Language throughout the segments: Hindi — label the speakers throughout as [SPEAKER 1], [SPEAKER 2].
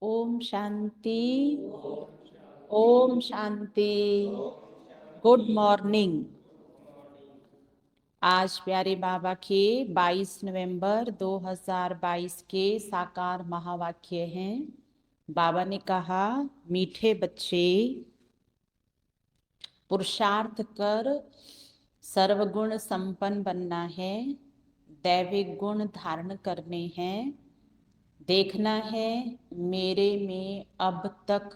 [SPEAKER 1] ओम शांति। ओम शांति। Good morning. आज प्यारे बाबा के 22 नवंबर 2022 के साकार महावाक्य हैं। बाबा ने कहा, मीठे बच्चे, पुरुषार्थ कर सर्वगुण संपन्न बनना है, दैविक गुण धारण करने हैं, देखना है मेरे में अब तक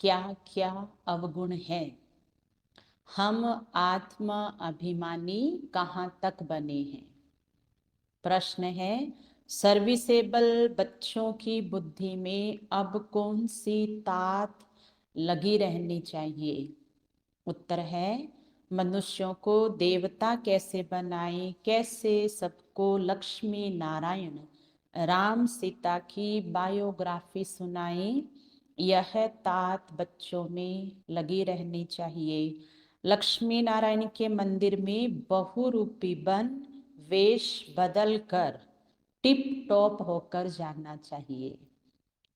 [SPEAKER 1] क्या क्या अवगुण है। हम आत्म अभिमानी कहाँ तक बने हैं। प्रश्न है, सर्विसेबल बच्चों की बुद्धि में अब कौन सी तात लगी रहनी चाहिए। उत्तर है, मनुष्यों को देवता कैसे बनाए, कैसे सबको लक्ष्मी नारायण राम सीता की बायोग्राफी सुनाए, यह तात बच्चों में लगी रहनी चाहिए। लक्ष्मी नारायण के मंदिर में बहुरूपी बन वेश बदल कर टिप टॉप होकर जाना चाहिए।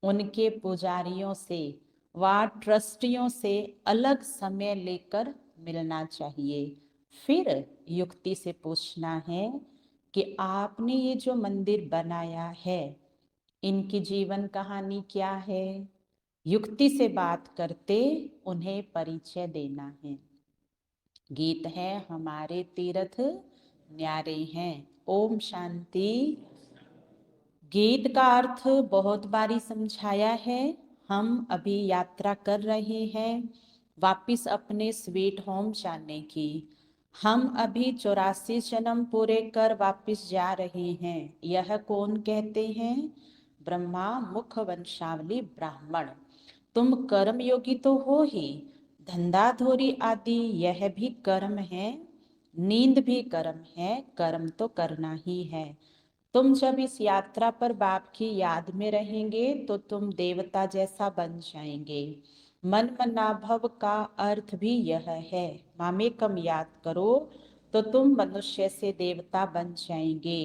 [SPEAKER 1] उनके पुजारियों से व ट्रस्टियों से अलग समय लेकर मिलना चाहिए। फिर युक्ति से पूछना है कि आपने ये जो मंदिर बनाया है, इनकी जीवन कहानी क्या है। युक्ति से बात करते उन्हें परिचय देना है। गीत है, हमारे तीर्थ न्यारे हैं। ओम शांति। गीत का अर्थ बहुत बारी समझाया है। हम अभी यात्रा कर रहे हैं वापिस अपने स्वीट होम जाने की। हम अभी 84 जन्म पूरे कर वापिस जा रहे हैं। यह कौन कहते हैं? ब्रह्मा मुख वंशावली ब्राह्मण। तुम कर्म योगी तो हो ही, धंधाधोरी आदि यह भी कर्म है, नींद भी कर्म है, कर्म तो करना ही है। तुम जब इस यात्रा पर बाप की याद में रहेंगे तो तुम देवता जैसा बन जाएंगे। मन मनाभव का अर्थ भी यह है, मामे कम याद करो तो तुम मनुष्य से देवता बन जाएंगे।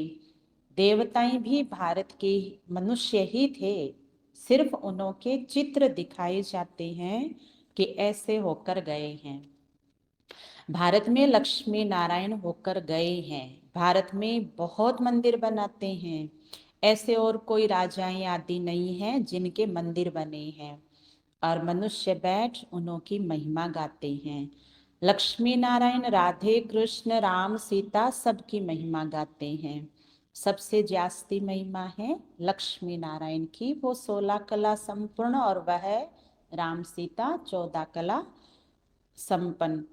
[SPEAKER 1] देवताएं भी भारत के मनुष्य ही थे, सिर्फ उनके चित्र दिखाए जाते हैं कि ऐसे होकर गए हैं। भारत में लक्ष्मी नारायण होकर गए हैं। भारत में बहुत मंदिर बनाते हैं। ऐसे और कोई राजाएं आदि नहीं हैं जिनके मंदिर बने हैं और मनुष्य बैठ उनकी महिमा गाते हैं। लक्ष्मी नारायण, राधे कृष्ण, राम सीता सबकी महिमा गाते हैं। सबसे जास्ती महिमा है लक्ष्मी नारायण की। वो 16 कला संपूर्ण और वह राम सीता 14 कला संपन्न।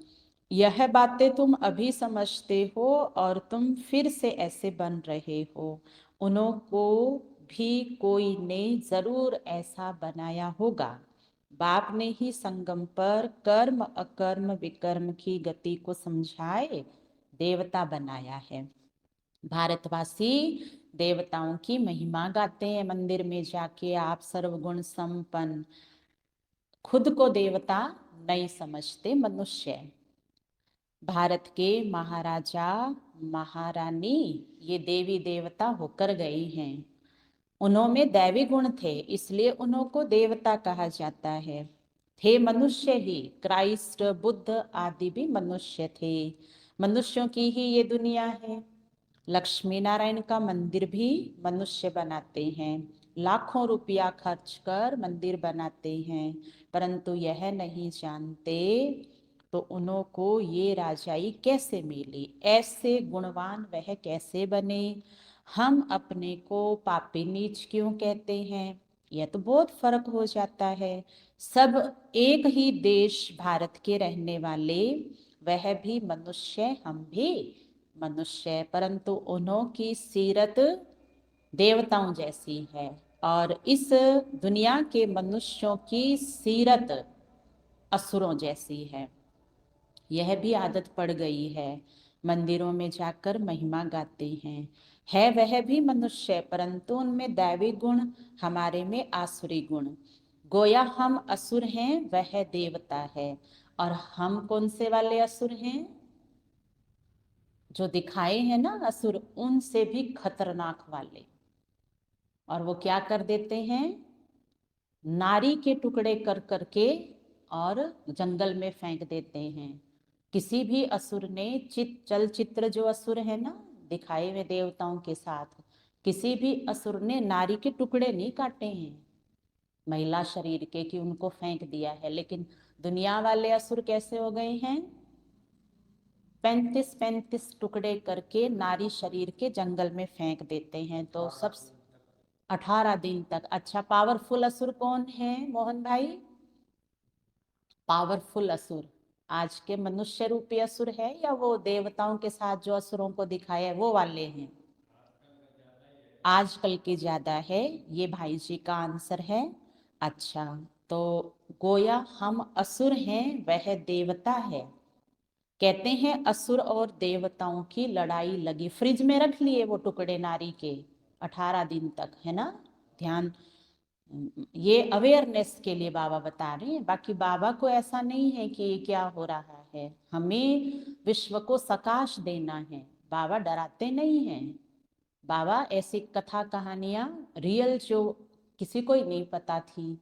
[SPEAKER 1] यह बातें तुम अभी समझते हो और तुम फिर से ऐसे बन रहे हो। उनको भी कोई ने जरूर ऐसा बनाया होगा। बाप ने ही संगम पर कर्म अकर्म विकर्म की गति को समझाए देवता बनाया है। भारतवासी देवताओं की महिमा गाते हैं। मंदिर में जाके आप सर्वगुण संपन्न, खुद को देवता नहीं समझते, मनुष्य। भारत के महाराजा महारानी ये देवी देवता होकर गए हैं। उनमें दैवी गुण थे, इसलिए उनको देवता कहा जाता है। थे मनुष्य ही, क्राइस्ट बुद्ध आदि भी मनुष्य थे। मनुष्यों की ही ये दुनिया है। लक्ष्मी नारायण का मंदिर भी मनुष्य बनाते हैं, लाखों रुपया खर्च कर मंदिर बनाते हैं, परंतु यह नहीं जानते तो उनको ये राजाई कैसे मिली, ऐसे गुणवान वह कैसे बने। हम अपने को पापी नीच क्यों कहते हैं? यह तो बहुत फर्क हो जाता है। सब एक ही देश भारत के रहने वाले, वह भी मनुष्य, हम भी मनुष्य, परंतु उन्होंने सीरत देवताओं जैसी है और इस दुनिया के मनुष्यों की सीरत असुरों जैसी है। यह भी आदत पड़ गई है। मंदिरों में जाकर महिमा गाते हैं। है वह भी मनुष्य, परंतु उनमें दैवी गुण, हमारे में आसुरी गुण। गोया हम असुर हैं, वह देवता है। और हम कौन से वाले असुर हैं? जो दिखाए हैं ना असुर, उनसे भी खतरनाक वाले। और वो क्या कर देते हैं? नारी के टुकड़े कर करके और जंगल में फेंक देते हैं। किसी भी असुर ने चलचित्र जो असुर है ना दिखाए हुए देवताओं के साथ, किसी भी असुर ने नारी के टुकड़े नहीं काटे हैं महिला शरीर के कि उनको फेंक दिया है। लेकिन दुनिया वाले असुर कैसे हो गए हैं, 35-35 टुकड़े करके नारी शरीर के जंगल में फेंक देते हैं। तो सब 18 दिन तक। अच्छा, पावरफुल असुर कौन है मोहन भाई? पावरफुल असुर आज के मनुष्य रूपी असुर है या वो देवताओं के साथ जो असुरों को दिखाया है वो वाले हैं? आजकल के ज्यादा है, ये भाई जी का आंसर है। अच्छा, तो गोया हम असुर हैं वह देवता है। कहते हैं असुर और देवताओं की लड़ाई लगी। फ्रिज में रख लिए वो टुकड़े नारी के 18 दिन तक, है ना। ध्यान, ये अवेयरनेस के लिए बाबा बता रहे हैं। बाकी बाबा को ऐसा नहीं है कि ये क्या हो रहा है, हमें विश्व को सकाश देना है। बाबा डराते नहीं हैं। बाबा ऐसी कथा कहानियां रियल जो किसी को ही नहीं पता थी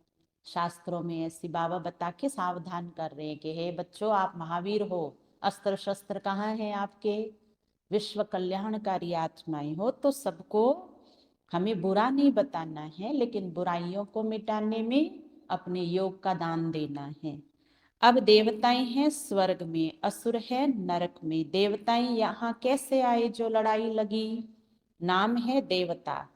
[SPEAKER 1] शास्त्रों में, ऐसी बाबा बता के सावधान कर रहे हैं कि हे बच्चों, आप महावीर हो, अस्त्र शस्त्र कहाँ हैं आपके, विश्व कल्याणकारी आत्माएं हो। तो सबको हमें बुरा नहीं बताना है, लेकिन बुराइयों को मिटाने में अपने योग का दान देना है। अब देवताएं हैं स्वर्ग में, असुर है नरक में। देवताएं यहाँ कैसे आए जो लड़ाई लगी? नाम है देवता।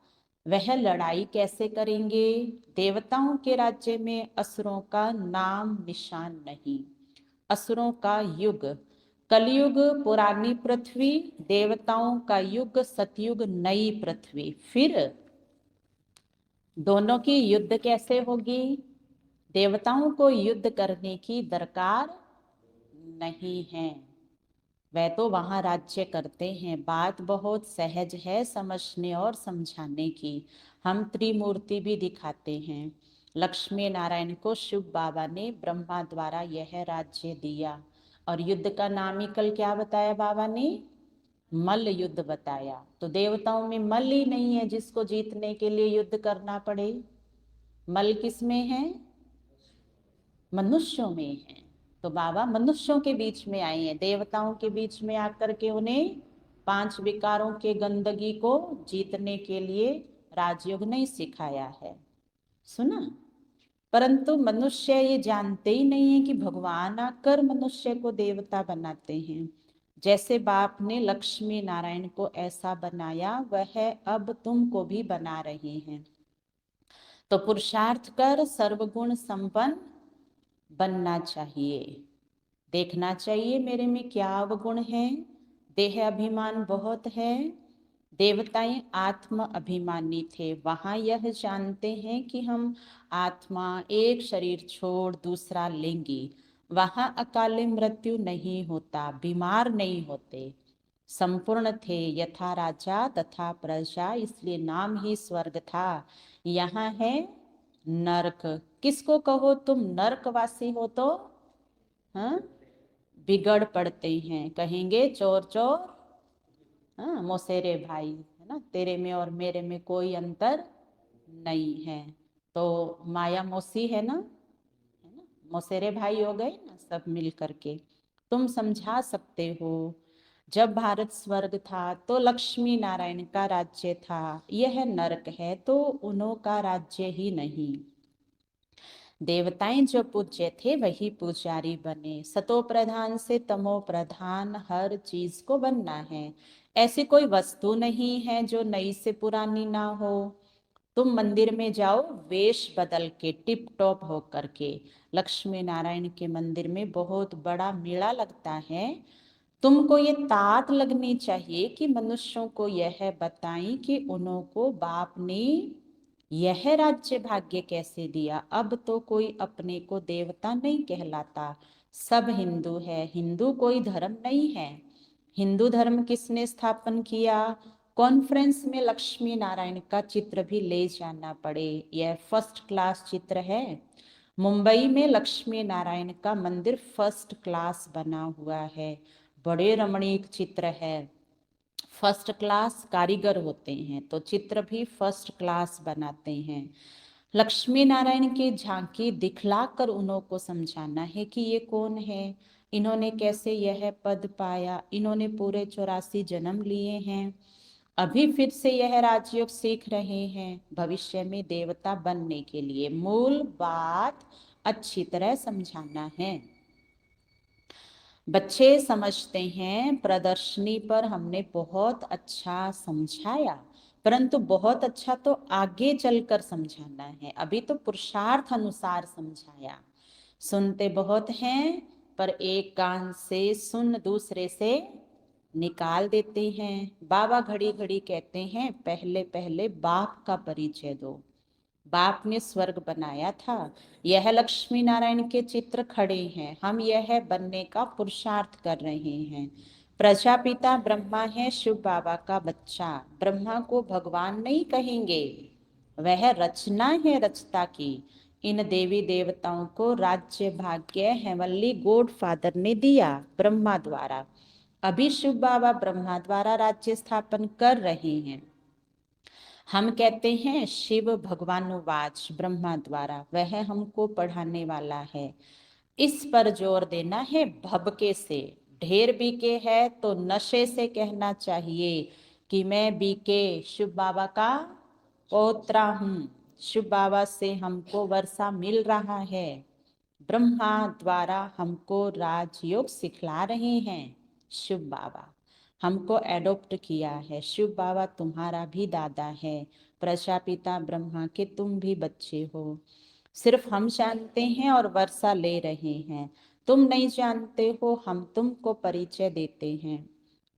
[SPEAKER 1] वह लड़ाई कैसे करेंगे? देवताओं के राज्य में असुरों का नाम निशान नहीं। असुरों का युग कलयुग पुरानी पृथ्वी, देवताओं का युग सतयुग नई पृथ्वी। फिर दोनों की युद्ध कैसे होगी? देवताओं को युद्ध करने की दरकार नहीं है, वह तो वहां राज्य करते हैं। बात बहुत सहज है समझने और समझाने की। हम त्रिमूर्ति भी दिखाते हैं। लक्ष्मी नारायण को शिव बाबा ने ब्रह्मा द्वारा यह राज्य दिया, और युद्ध का नाम ही कल क्या बताया बाबा ने? मल्ल युद्ध बताया। तो देवताओं में मल्ल ही नहीं है जिसको जीतने के लिए युद्ध करना पड़े। मल्ल किस में है? मनुष्यों में है। तो बाबा मनुष्यों के बीच में आए हैं, देवताओं के बीच में आकर के उन्हें 5 विकारों के गंदगी को जीतने के लिए राजयोग नहीं सिखाया है। सुना? परंतु मनुष्य ये जानते ही नहीं है कि भगवान आकर मनुष्य को देवता बनाते हैं। जैसे बाप ने लक्ष्मी नारायण को ऐसा बनाया, वह अब तुमको भी बना रहे हैं। तो पुरुषार्थ कर सर्वगुण संपन्न बनना चाहिए। देखना चाहिए मेरे में क्या अवगुण है। देह अभिमान बहुत है। देवताएं आत्म अभिमानी थे, वहां यह जानते हैं कि हम आत्मा एक शरीर छोड़ दूसरा लेंगे। वहां अकाले मृत्यु नहीं होता, बीमार नहीं होते, संपूर्ण थे यथा राजा तथा प्रजा, इसलिए नाम ही स्वर्ग था। यहाँ है नरक। किसको कहो तुम नरकवासी हो तो हाँ बिगड़ पड़ते हैं, कहेंगे चोर चोर हाँ मौसेरे भाई, है ना, तेरे में और मेरे में कोई अंतर नहीं है। तो माया मौसी है ना, मौसेरे भाई हो गए ना सब मिल करके। तुम समझा सकते हो जब भारत स्वर्ग था तो लक्ष्मी नारायण का राज्य था, यह नरक है तो उन्हों का राज्य ही नहीं। देवताएं जो पूज्य थे वही पुजारी बने। सतो प्रधान से तमो प्रधान हर चीज को बनना है। ऐसी कोई वस्तु नहीं है जो नई से पुरानी ना हो। तुम मंदिर में जाओ वेश बदल के टिप टॉप हो करके, लक्ष्मी नारायण के मंदिर में बहुत बड़ा मेला लगता है। तुमको ये तात लगनी चाहिए कि मनुष्यों को यह बताएं कि उन्हों को बाप ने यह राज्य भाग्य कैसे दिया। अब तो कोई अपने को देवता नहीं कहलाता, सब हिंदू है। हिंदू कोई धर्म नहीं है। हिंदू धर्म किसने स्थापन किया? कॉन्फ्रेंस में लक्ष्मी नारायण का चित्र भी ले जाना पड़े, यह फर्स्ट क्लास चित्र है। मुंबई में लक्ष्मी नारायण का मंदिर फर्स्ट क्लास बना हुआ है, बड़े रमणीक चित्र है। फर्स्ट क्लास कारीगर होते हैं तो चित्र भी फर्स्ट क्लास बनाते हैं। लक्ष्मी नारायण की झांकी दिखलाकर उन्हों को समझाना है कि ये कौन है, इन्होंने कैसे यह पद पाया, इन्होंने पूरे 84 जन्म लिए हैं, अभी फिर से यह राजयोग सीख रहे हैं भविष्य में देवता बनने के लिए। मूल बात अच्छी तरह समझाना है। बच्चे समझते हैं प्रदर्शनी पर हमने बहुत अच्छा समझाया, परंतु बहुत अच्छा तो आगे चलकर समझाना है, अभी तो पुरुषार्थ अनुसार समझाया। सुनते बहुत हैं पर एक कान से सुन दूसरे से निकाल देते हैं। बाबा घड़ी घड़ी कहते हैं पहले पहले बाप का परिचय दो। बाप ने स्वर्ग बनाया था, यह लक्ष्मी नारायण के चित्र खड़े हैं, हम यह बनने का पुरुषार्थ कर रहे हैं। प्रजापिता ब्रह्मा है शिव बाबा का बच्चा, ब्रह्मा को भगवान नहीं कहेंगे, वह रचना है रचता की। इन देवी देवताओं को राज्य भाग्य हेवनली गॉड फादर ने दिया ब्रह्मा द्वारा, अभी शिव बाबा ब्रह्मा द्वारा राज्य स्थापन कर रहे हैं। हम कहते हैं शिव भगवानुवाच ब्रह्मा द्वारा, वह हमको पढ़ाने वाला है। इस पर जोर देना है भबके से। ढेर बीके है तो नशे से कहना चाहिए कि मैं बीके शिव बाबा का पोत्रा हूँ, शिव बाबा से हमको वर्षा मिल रहा है, ब्रह्मा द्वारा हमको राजयोग सिखला रहे हैं शिव बाबा, हमको एडॉप्ट किया है शिव बाबा, तुम्हारा भी दादा है, प्रजापिता ब्रह्मा के तुम भी बच्चे हो। सिर्फ हम जानते हैं और वर्षा ले रहे हैं, तुम नहीं जानते हो, हम तुमको परिचय देते हैं।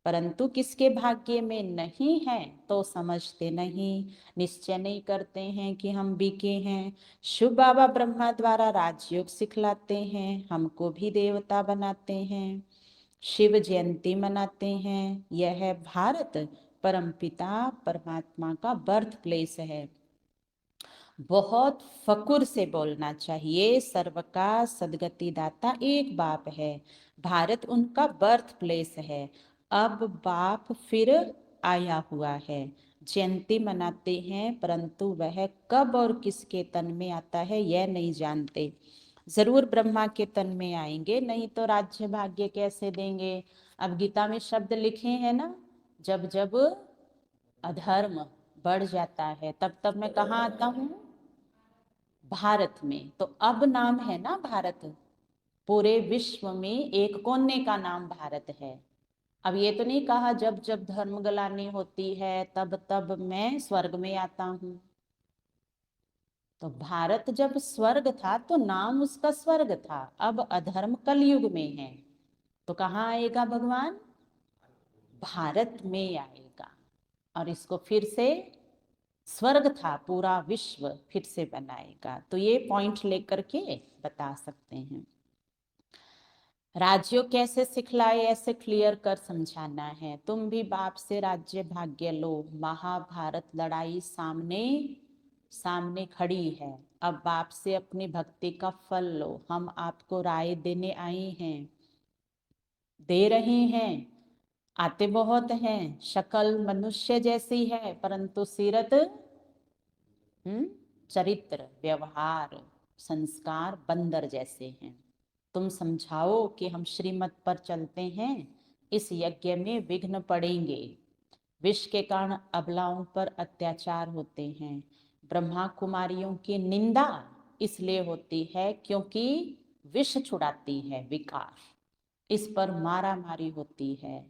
[SPEAKER 1] परंतु किसके भाग्य में नहीं है तो समझते नहीं, निश्चय नहीं करते हैं कि हम बीके हैं। शिव बाबा ब्रह्मा द्वारा राजयोग सिखलाते हैं, हमको भी देवता बनाते हैं, शिव जयंती मनाते हैं। यह भारत परमपिता परमात्मा का बर्थ प्लेस है। बहुत फकुर से बोलना चाहिए, सर्व का सदगति दाता एक बाप है, भारत उनका बर्थ प्लेस है। अब बाप फिर आया हुआ है, जयंती मनाते हैं, परंतु वह कब और किसके तन में आता है यह नहीं जानते। जरूर ब्रह्मा के तन में आएंगे, नहीं तो राज्य भाग्य कैसे देंगे। अब गीता में शब्द लिखे हैं ना, जब जब अधर्म बढ़ जाता है तब तब मैं कहाँ आता हूँ, भारत में। तो अब नाम है ना भारत, पूरे विश्व में एक कोने का नाम भारत है। अब ये तो नहीं कहा जब जब धर्म गलानी होती है तब तब मैं स्वर्ग में आता हूँ। तो भारत जब स्वर्ग था तो नाम उसका स्वर्ग था, अब अधर्म कलयुग में है तो कहाँ आएगा भगवान, भारत में आएगा। और इसको फिर से, स्वर्ग था पूरा विश्व फिर से बनाएगा। तो ये पॉइंट लेकर के बता सकते हैं। राज्यों कैसे सिखलाए ऐसे क्लियर कर समझाना है। तुम भी बाप से राज्य भाग्य लो, महाभारत लड़ाई सामने सामने खड़ी है, अब बाप से अपनी भक्ति का फल लो। हम आपको राय देने आए हैं, दे रहे हैं, आते बहुत हैं, शक्ल मनुष्य जैसी है परंतु सीरत चरित्र व्यवहार संस्कार बंदर जैसे हैं। तुम समझाओ कि हम श्रीमत पर चलते हैं, इस यज्ञ में विघ्न पड़ेंगे। विष के कारण अबलाओं पर अत्याचार होते हैं, ब्रह्मा कुमारियों की निंदा इसलिए होती है क्योंकि विष छुड़ाती है विकार, इस पर मारा मारी होती है।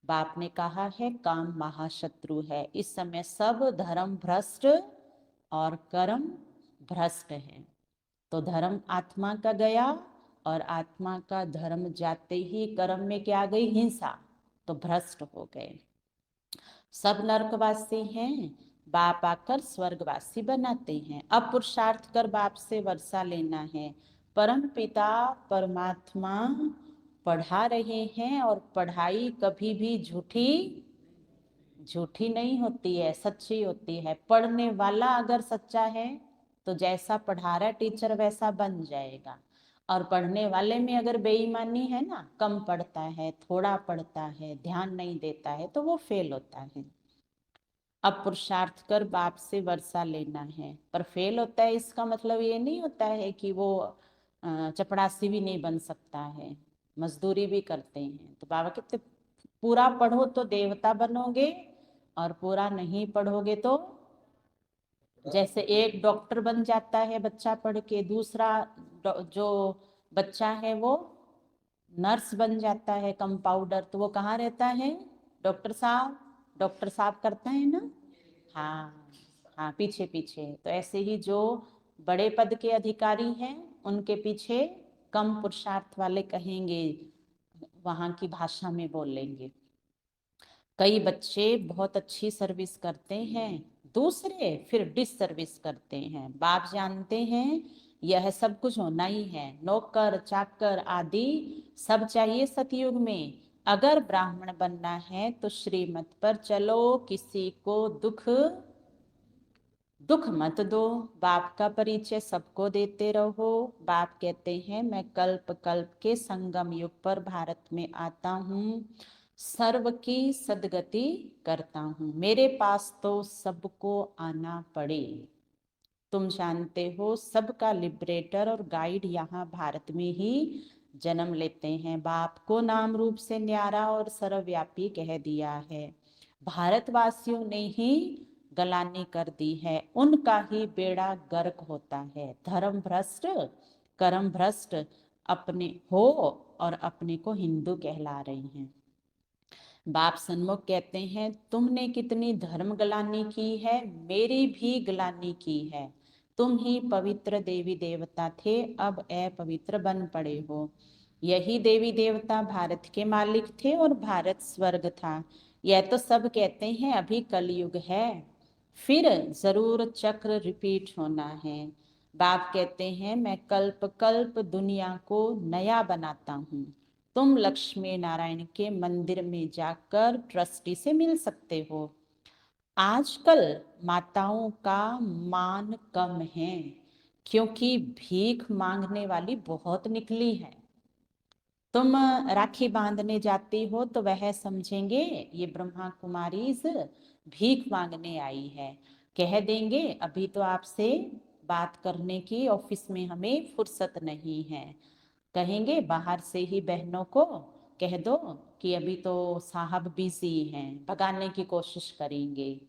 [SPEAKER 1] बाप ने कहा है काम महाशत्रु है, इस समय सब धर्म भ्रष्ट और कर्म भ्रष्ट है। तो धर्म आत्मा का गया और आत्मा का धर्म जाते ही कर्म में क्या आ गई, हिंसा, तो भ्रष्ट हो गए। सब नरकवासी हैं, बाप आकर स्वर्गवासी बनाते हैं। अब पुरुषार्थ कर बाप से वर्षा लेना है। परम पिता परमात्मा पढ़ा रहे हैं और पढ़ाई कभी भी झूठी झूठी नहीं होती है, सच्ची होती है। पढ़ने वाला अगर सच्चा है तो जैसा पढ़ा रहा टीचर वैसा बन जाएगा, और पढ़ने वाले में अगर बेईमानी है ना, कम पढ़ता है, थोड़ा पढ़ता है, ध्यान नहीं देता है, तो वो फेल होता है। अब पुरुषार्थ कर बाप से वर्षा लेना है। पर फेल होता है इसका मतलब ये नहीं होता है कि वो चपड़ासी भी नहीं बन सकता है, मजदूरी भी करते हैं। तो बाबा कहते पूरा पढ़ो तो देवता बनोगे, और पूरा नहीं पढ़ोगे तो जैसे एक डॉक्टर बन जाता है बच्चा पढ़ के, दूसरा जो बच्चा है वो नर्स बन जाता है, कंपाउंडर। तो वो कहाँ रहता है? डॉक्टर साहब, डॉक्टर साहब करता है ना। हाँ, हाँ, पीछे पीछे। तो ऐसे ही जो बड़े पद के अधिकारी हैं उनके पीछे कम पुरुषार्थ वाले कहेंगे, वहां की भाषा में बोलेंगे। कई बच्चे बहुत अच्छी सर्विस करते हैं, दूसरे फिर डिस सर्विस करते हैं। बाप जानते हैं यह सब कुछ होना ही है, नौकर चाकर आदि सब चाहिए सतयुग में। अगर ब्राह्मण बनना है तो श्रीमत पर चलो, किसी को दुख दुख मत दो, बाप का परिचय सबको देते रहो। बाप कहते हैं मैं कल्प कल्प के संगम युग पर भारत में आता हूँ, सर्व की सदगति करता हूँ। मेरे पास तो सबको आना पड़े। तुम जानते हो सबका लिबरेटर और गाइड यहाँ भारत में ही जन्म लेते हैं। बाप को नाम रूप से न्यारा और सर्वव्यापी कह दिया है। भारतवासियों ने ही गलानी कर दी है, उनका ही बेड़ा गर्क होता है। धर्म भ्रष्ट, कर्म भ्रष्ट अपने हो और अपने को हिंदू कहला रही हैं। बाप सन्मुख कहते हैं तुमने कितनी धर्म गलानी की है, मेरी भी गलानी की है। तुम ही पवित्र देवी देवता थे, अब अपवित्र बन पड़े हो। यही देवी देवता भारत के मालिक थे और भारत स्वर्ग था। यह तो सब कहते हैं अभी कलयुग है, फिर जरूर चक्र रिपीट होना है। बाप कहते हैं मैं कल्प कल्प दुनिया को नया बनाता हूँ। तुम लक्ष्मी नारायण के मंदिर में जाकर ट्रस्टी से मिल सकते हो। आजकल माताओं का मान कम है, क्योंकि भीख मांगने वाली बहुत निकली है। तुम राखी बांधने जाती हो तो वह समझेंगे ये ब्रह्मा कुमारी भीख मांगने आई है। कह देंगे अभी तो आपसे बात करने की ऑफिस में हमें फुर्सत नहीं है। कहेंगे बाहर से ही बहनों को कह दो कि अभी तो साहब बिजी हैं, भगाने की कोशिश करेंगे।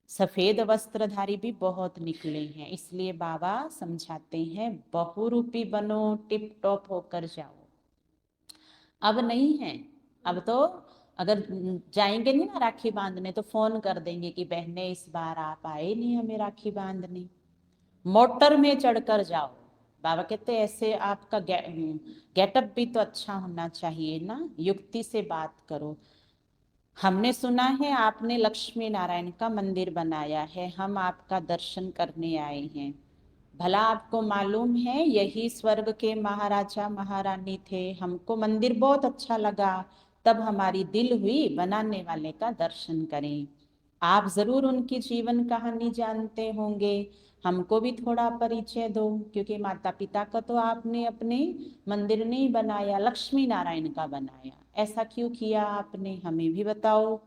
[SPEAKER 1] सफेद वस्त्रधारी भी बहुत निकले हैं, इसलिए बाबा समझाते हैं बहुरूपी बनो, टिप टॉप होकर जाओ। अब नहीं है। अब तो अगर जाएंगे नहीं ना राखी बांधने तो फोन कर देंगे कि बहने इस बार आप आए नहीं हमें राखी बांधने, मोटर में चढ़कर जाओ। बाबा कहते ऐसे आपका गेटअप भी तो अच्छा होना चाहिए ना, युक्ति से बात करो। हमने सुना है आपने लक्ष्मी नारायण का मंदिर बनाया है, हम आपका दर्शन करने आए हैं। भला आपको मालूम है यही स्वर्ग के महाराजा महारानी थे, हमको मंदिर बहुत अच्छा लगा, तब हमारी दिल हुई बनाने वाले का दर्शन करें। आप जरूर उनकी जीवन कहानी जानते होंगे, हमको भी थोड़ा परिचय दो, क्योंकि माता पिता का तो आपने अपने मंदिर नहीं बनाया, लक्ष्मी नारायण का बनाया। ऐसा क्यों किया आपने, हमें भी बताओ।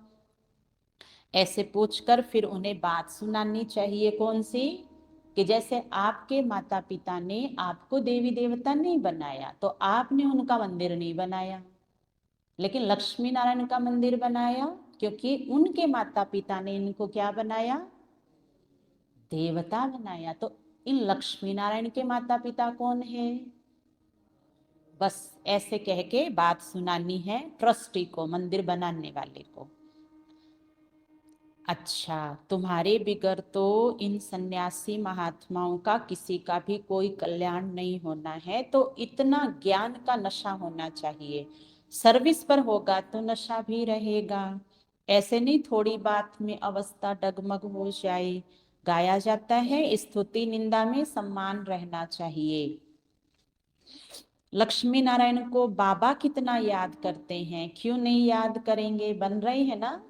[SPEAKER 1] ऐसे पूछकर फिर उन्हें बात सुनानी चाहिए, कौन सी? कि जैसे आपके माता पिता ने आपको देवी देवता नहीं बनाया तो आपने उनका मंदिर नहीं बनाया, लेकिन लक्ष्मी नारायण का मंदिर बनाया, क्योंकि उनके माता पिता ने इनको क्या बनाया? देवता बनाया। तो इन लक्ष्मी नारायण के माता पिता कौन है? बस ऐसे कह के बात सुनानी है ट्रस्टी को, मंदिर बनाने वाले को। अच्छा, तुम्हारे बिगर तो इन सन्यासी महात्माओं का किसी का भी कोई कल्याण नहीं होना है, तो इतना ज्ञान का नशा होना चाहिए। सर्विस पर होगा तो नशा भी रहेगा। ऐसे नहीं थोड़ी बात में अवस्था डगमग हो जाए। गाया जाता है स्तुति निंदा में सम्मान रहना चाहिए। लक्ष्मी नारायण को बाबा कितना याद करते हैं, क्यों नहीं याद करेंगे? बन रहे हैं ना।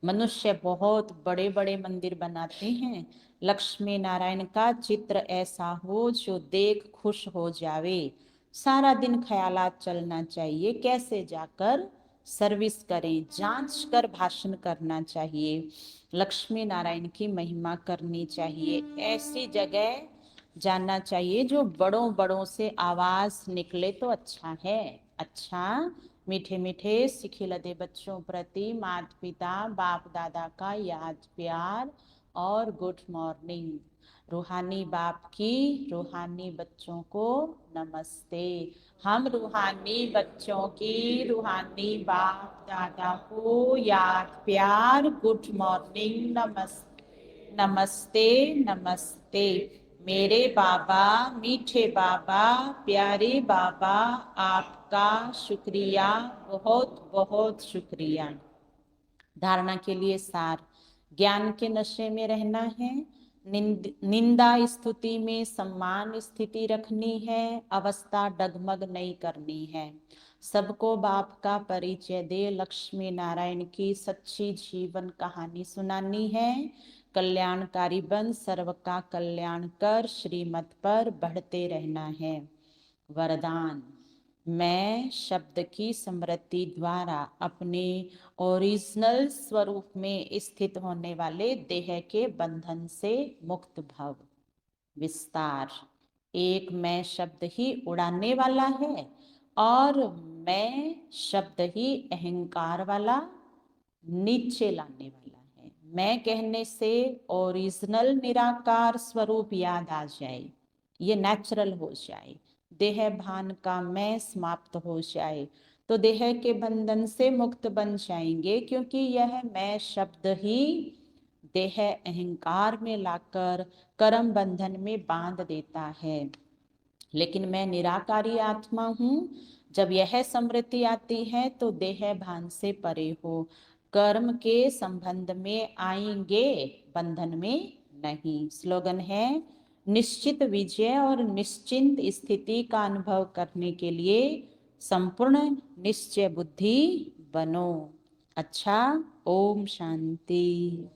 [SPEAKER 1] मनुष्य बहुत बड़े बड़े मंदिर बनाते हैं, लक्ष्मी नारायण का चित्र ऐसा हो जो देख खुश हो जावे। सारा दिन ख्यालात चलना चाहिए कैसे जाकर सर्विस करें, जांच कर भाषण करना चाहिए, लक्ष्मी नारायण की महिमा करनी चाहिए, ऐसी जगह जाना चाहिए जो बड़ों बड़ों से आवाज निकले तो अच्छा है। अच्छा, मीठे मीठे सिखिलदे बच्चों प्रति माता पिता बाप दादा का याद प्यार और गुड मॉर्निंग। रूहानी बाप की रूहानी बच्चों को नमस्ते। हम रूहानी बच्चों की रूहानी बाप दादा को याद प्यार गुड मॉर्निंग नमस्ते नमस्ते नमस्ते। मेरे बाबा मीठे बाबा प्यारे बाबा, आपका शुक्रिया, बहुत बहुत शुक्रिया। धारणा के लिए सार, ज्ञान के नशे में रहना है, निंदा स्तुति में सम्मान स्थिति रखनी है, अवस्था डगमग नहीं करनी है, सबको बाप का परिचय दे लक्ष्मी नारायण की सच्ची जीवन कहानी सुनानी है, कल्याणकारी बन सर्व का कल्याण कर श्रीमत पर बढ़ते रहना है। वरदान, मैं शब्द की स्मृति द्वारा अपने ओरिजिनल स्वरूप में स्थित होने वाले देह के बंधन से मुक्त भव। विस्तार, एक मैं शब्द ही उड़ाने वाला है और मैं शब्द ही अहंकार वाला नीचे लाने वाला है। मैं कहने से ओरिजिनल निराकार स्वरूप याद आ जाए, ये नेचुरल हो जाए, देह भान का मैं समाप्त हो जाए तो देह के बंधन से मुक्त बन जाएंगे, क्योंकि यह मैं शब्द ही देह अहंकार में लाकर कर्म बंधन में बांध देता है। लेकिन मैं निराकारी आत्मा हूँ, जब यह स्मृति आती है तो देह भान से परे हो, कर्म के संबंध में आएंगे, बंधन में नहीं। स्लोगन है, निश्चित विजय और निश्चिंत स्थिति का अनुभव करने के लिए संपूर्ण निश्चय बुद्धि बनो। अच्छा, ओम शांति।